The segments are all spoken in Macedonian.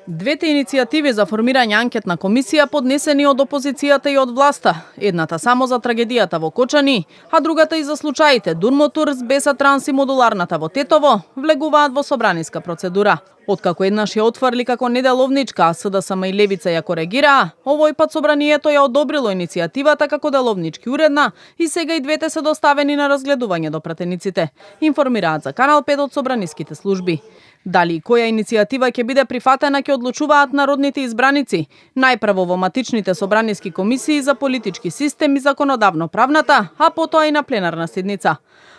Двете иницијативи за формирање анкетна комисија поднесени од опозицијата и од власта. Едната само за трагедијата во Кочани, а другата и за случаите Дурмотурс, Беса Транс и модуларната во Тетово, влегуваат во собраниска процедура. Откако еднаш ја отфрли како неделовничка, а СДСМ и Левица ја коригираа, овој пат собранието ја одобрило иницијативата како деловнички уредна и сега и двете се доставени на разгледување до пратениците, информираат за Канал 5 од собраниските служби. Дали и која иницијатива ќе биде прифатена ќе одлучуваат народните избраници, најпрво во матичните собраниски комисии за политички систем и законодавно-правната, а потоа и на пленарна седница.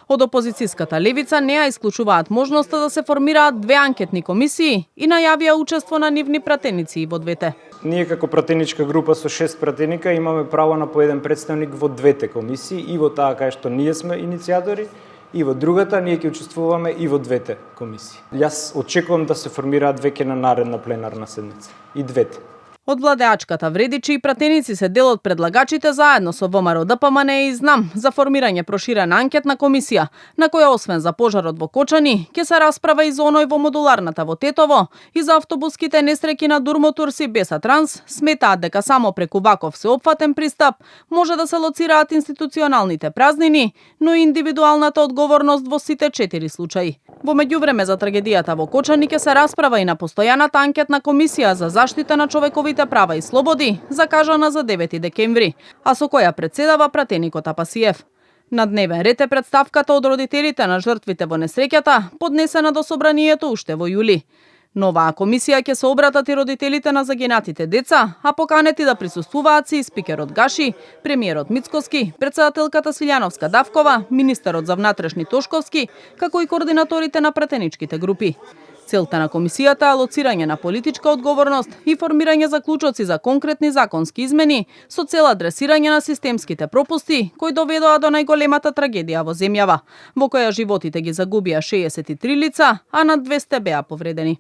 Од опозицијската Левица не ја исклучуваат можноста да се формираат две анкетни комисии и најавија учество на нивни пратеници во двете. Ние како пратеничка група со 6 пратеника имаме право на по еден представник во двете комисии, и во таа кај што ние сме иницијатори, и во другата ние ќе учествуваме и во двете комисии. Јас очекувам да се формираат веќе на наредна пленарна седница. И двете. Од владеачката вреди, че и пратеници се дел од предлагачите заедно со ВМРО ДПМН и Знам за формирање проширена анкетна комисија, на која освен за пожарот во Кочани, ќе се расправа и за оној во модуларната во Тетово и за автобуските несреќи на Дурмотурс и Беса Транс, сметаат дека само преку ваков сеопфатен пристап може да се лоцираат институционалните празнини, но и индивидуалната одговорност во сите 4 случаи. Во меѓувреме за трагедијата во Кочани ќе се расправа и на постојаната анкетна комисија за заштита на човековите права и слободи, закажана за 9 декември, а со која председава пратеникот Апасиев. На дневен ред е представката од родителите на жртвите во несреќата, поднесена до собранието уште во јули. Новаа комисија ќе се обратат и родителите на загинатите деца, а поканети да присуствуваат си и спикерот Гаши, премиерот Мицкоски, председателката Свилјановска Давкова, министерот за внатрешни Тошковски, како и координаторите на пратеничките групи. Целта на комисијата е лоцирање на политичка одговорност и формирање заклучоци за конкретни законски измени со цел адресирање на системските пропусти кои доведоа до најголемата трагедија во земјава, во која животите ги загубија 63 лица, а над 200 беа повредени.